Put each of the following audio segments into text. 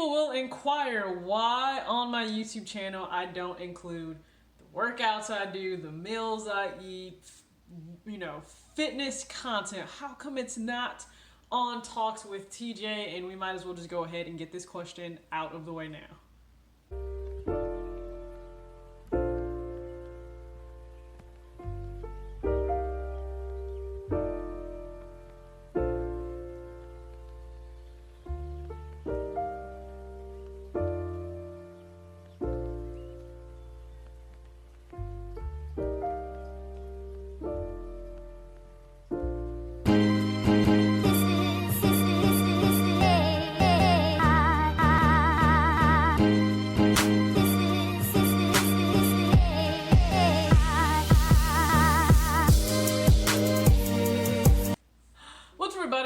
People will inquire why on my YouTube channel I don't include the workouts I do, the meals I eat, you know, fitness content. How come it's not on Talks with TJ? And we might as well just go ahead and get this question out of the way now.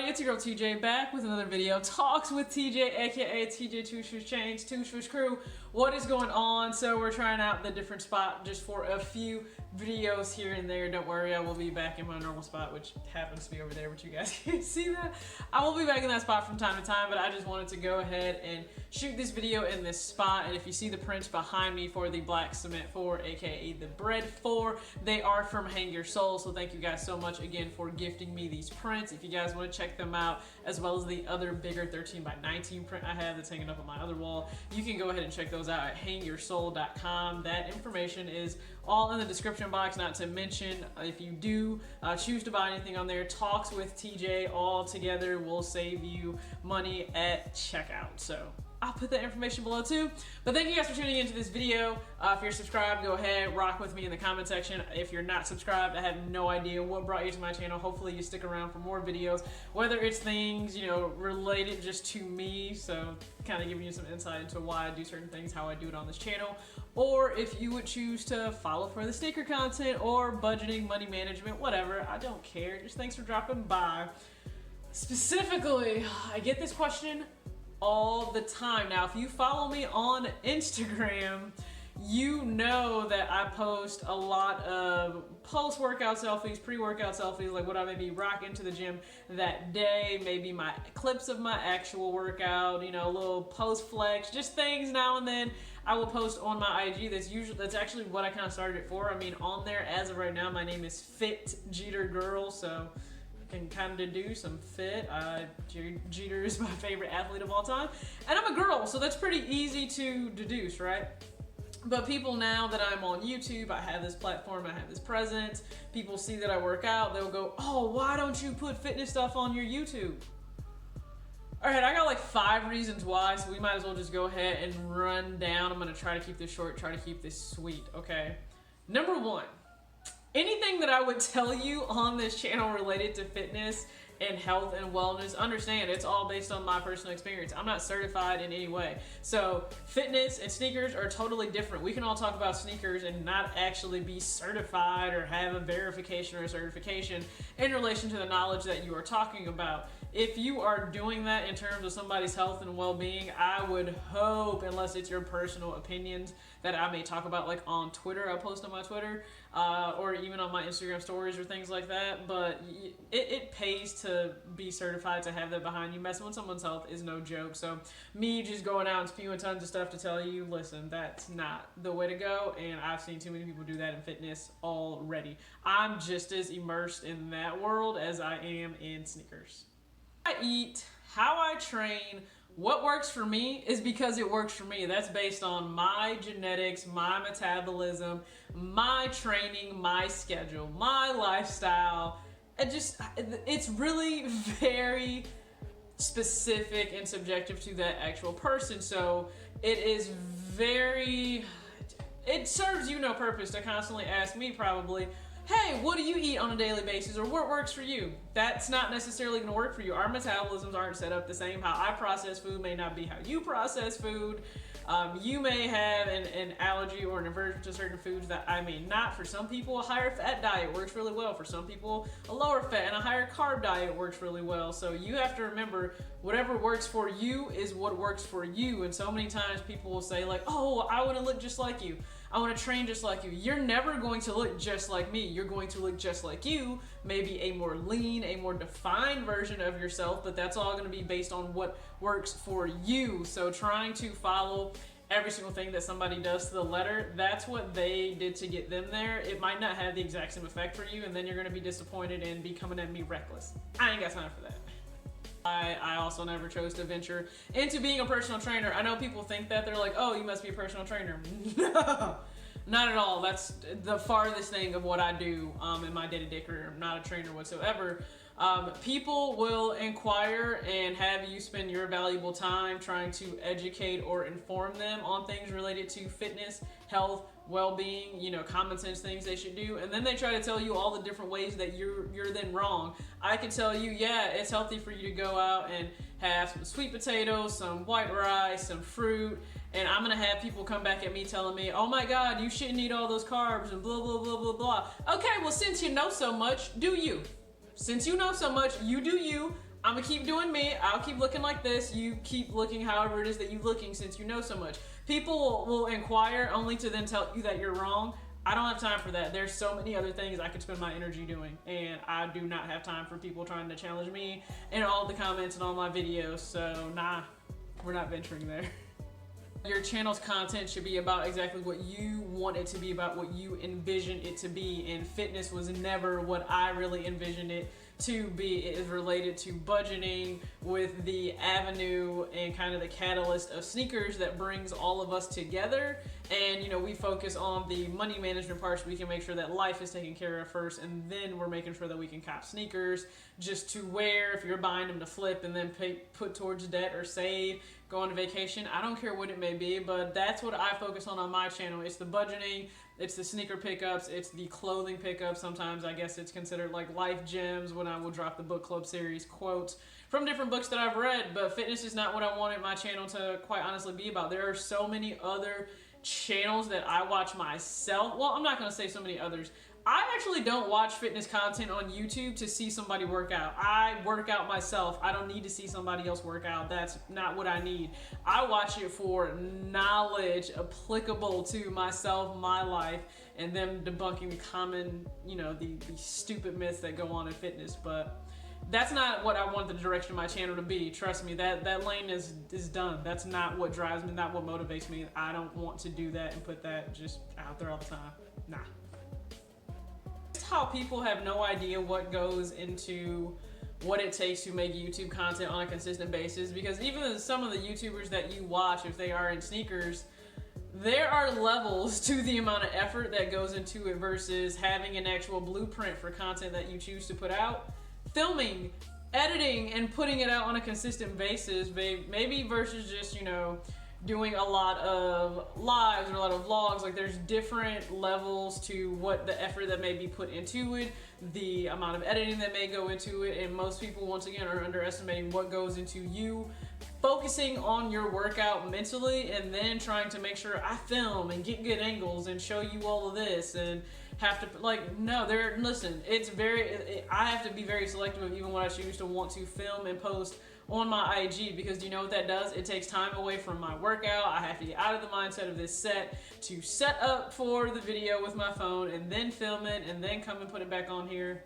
It's your girl TJ back with another video. Talks with TJ, aka TJ Two Shoes Chains, Two Shoes Crew. What is going on? So we're trying out the different spot just for a few videos here and there. Don't worry, I will be back in my normal spot, which happens to be over there, but you guys can't see that. I will be back in that spot from time to time, but I just wanted to go ahead and shoot this video in this spot. And if you see the prints behind me for the Black Cement 4, aka the Bread 4, they are from Hang Your Soul. So thank you guys so much again for gifting me these prints. If you guys want to check them out, as well as the other bigger 13x19 print I have that's hanging up on my other wall, you can go ahead and check those out at hangyoursoul.com. That information is all in the description box. Not to mention, if you do choose to buy anything on there, Talks with TJ all together will save you money at checkout. So I'll put that information below too. But thank you guys for tuning into this video. If you're subscribed, go ahead, rock with me in the comment section. If you're not subscribed, I have no idea what brought you to my channel. Hopefully you stick around for more videos, whether it's things, you know, related just to me, so kind of giving you some insight into why I do certain things, how I do it on this channel, or if you would choose to follow for the sneaker content or budgeting, money management, whatever. I don't care. Just thanks for dropping by. Specifically, I get this question all the time. Now, if you follow me on Instagram, you know that I post a lot of post-workout selfies, pre-workout selfies, like what I may be rocking to the gym that day, maybe my clips of my actual workout, you know, a little post flex, just things now and then I will post on my IG. That's actually what I kind of started it for. I mean, on there as of right now, my name is Fit Jeter Girl, so can kind of deduce I'm fit. Jeter is my favorite athlete of all time, and I'm a girl, so that's pretty easy to deduce, right? But people, now that I'm on YouTube, I have this platform, I have this presence, people see that I work out, they'll go, oh, why don't you put fitness stuff on your YouTube? All right, I got like 5 reasons why, so we might as well just go ahead and run down. I'm gonna try to keep this short, try to keep this sweet, okay? Number 1. Anything that I would tell you on this channel related to fitness and health and wellness, understand it's all based on my personal experience. I'm not certified in any way. So fitness and sneakers are totally different. We can all talk about sneakers and not actually be certified or have a verification or a certification in relation to the knowledge that you are talking about. If you are doing that in terms of somebody's health and well-being, I would hope, unless it's your personal opinions that I may talk about, like on Twitter, I post on my Twitter, or even on my Instagram stories or things like that, but it pays to be certified, to have that behind you. Messing with someone's health is no joke. So me just going out and spewing tons of stuff to tell you, listen, that's not the way to go, and I've seen too many people do that in fitness already. I'm just as immersed in that world as I am in sneakers. I eat, how I train, what works for me is because it works for me. That's based on my genetics, my metabolism, my training, my schedule, my lifestyle. It's really very specific and subjective to that actual person. So it serves you no purpose to constantly ask me probably, hey, what do you eat on a daily basis, or what works for you? That's not necessarily going to work for you. Our metabolisms aren't set up the same. How I process food may not be how you process food. You may have an allergy or an aversion to certain foods that I may not. For some people, a higher fat diet works really well. For some people, a lower fat and a higher carb diet works really well. So you have to remember, whatever works for you is what works for you. And so many times people will say like, oh, I want to look just like you. I want to train just like you. You're never going to look just like me. You're going to look just like you, maybe a more lean, a more defined version of yourself, but that's all going to be based on what works for you. So trying to follow every single thing that somebody does to the letter, that's what they did to get them there. It might not have the exact same effect for you, and then you're going to be disappointed and be coming at me reckless. I ain't got time for that. I also never chose to venture into being a personal trainer. I know people think that. They're like, oh, you must be a personal trainer. No, not at all. That's the farthest thing of what I do in my day-to-day career. I'm not a trainer whatsoever. People will inquire and have you spend your valuable time trying to educate or inform them on things related to fitness, health, well-being, you know, common sense things they should do, and then they try to tell you all the different ways that you're then wrong. I can tell you, yeah, it's healthy for you to go out and have some sweet potatoes, some white rice, some fruit, and I'm gonna have people come back at me telling me, oh my god, you shouldn't eat all those carbs and blah blah blah blah blah. Okay, well, since you know so much, do you? Since you know so much, you do you. I'm gonna keep doing me. I'll keep looking like this. You keep looking however it is that you're looking, since you know so much. People will inquire only to then tell you that you're wrong. I don't have time for that. There's so many other things I could spend my energy doing, and I do not have time for people trying to challenge me in all the comments and all my videos. So nah, we're not venturing there. Your channel's content should be about exactly what you want it to be about, what you envision it to be, and fitness was never what I really envisioned it to be. It is related to budgeting with the avenue and kind of the catalyst of sneakers that brings all of us together. And you know, we focus on the money management part so we can make sure that life is taken care of first, and then we're making sure that we can cop sneakers just to wear if you're buying them to flip and then put towards debt or save, go on vacation. I don't care what it may be, but that's what I focus on my channel. It's the budgeting, it's the sneaker pickups, it's the clothing pickups. Sometimes I guess it's considered like life gems when I will drop the book club series quotes from different books that I've read. But fitness is not what I wanted my channel to quite honestly be about. There are so many other channels that I watch myself. Well, I'm not going to say so many others. I actually don't watch fitness content on YouTube to see somebody work out. I work out myself. I don't need to see somebody else work out. That's not what I need. I watch it for knowledge applicable to myself, my life, and them debunking the common, you know, the stupid myths that go on in fitness. But that's not what I want the direction of my channel to be. Trust me, that lane is done. That's not what drives me, not what motivates me. I don't want to do that and put that just out there all the time. Nah. How people have no idea what goes into what it takes to make YouTube content on a consistent basis, because even some of the YouTubers that you watch, if they are in sneakers, there are levels to the amount of effort that goes into it versus having an actual blueprint for content that you choose to put out, filming, editing, and putting it out on a consistent basis, maybe versus just, you know, doing a lot of lives or a lot of vlogs. Like, there's different levels to what the effort that may be put into it, the amount of editing that may go into it, and most people, once again, are underestimating what goes into you focusing on your workout mentally and then trying to make sure I film and get good angles and show you all of this and have to, like, no, listen, I have to be very selective of even what I choose to want to film and post on my IG, because do you know what that does? It takes time away from my workout. I have to get out of the mindset of this set to set up for the video with my phone and then film it and then come and put it back on here.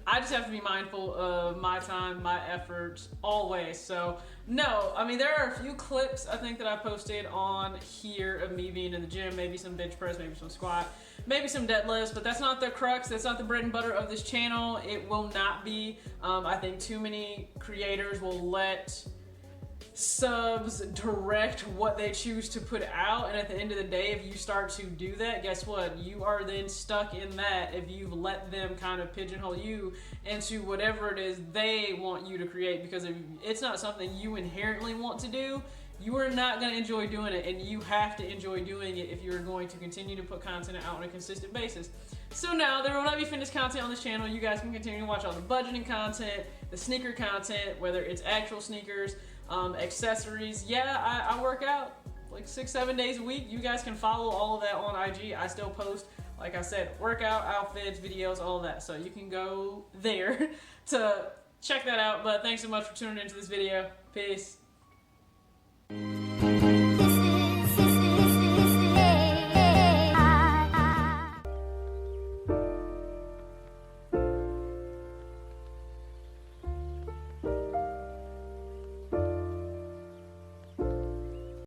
I just have to be mindful of my time, my efforts, always. So no, I mean, there are a few clips I think that I posted on here of me being in the gym, maybe some bench press, maybe some squat, maybe some deadlifts, but that's not the crux, that's not the bread and butter of this channel. It will not be. I think too many creators will let subs direct what they choose to put out, and at the end of the day, if you start to do that, guess what? You are then stuck in that if you've let them kind of pigeonhole you into whatever it is they want you to create, because if it's not something you inherently want to do, you are not going to enjoy doing it, and you have to enjoy doing it if you're going to continue to put content out on a consistent basis. So now, there will not be fitness content on this channel. You guys can continue to watch all the budgeting content, the sneaker content, whether it's actual sneakers, accessories. Yeah, I work out like 6-7 days a week. You guys can follow all of that on IG. I still post, like I said, workout outfits, videos, all of that. So you can go there to check that out. But thanks so much for tuning into this video. Peace.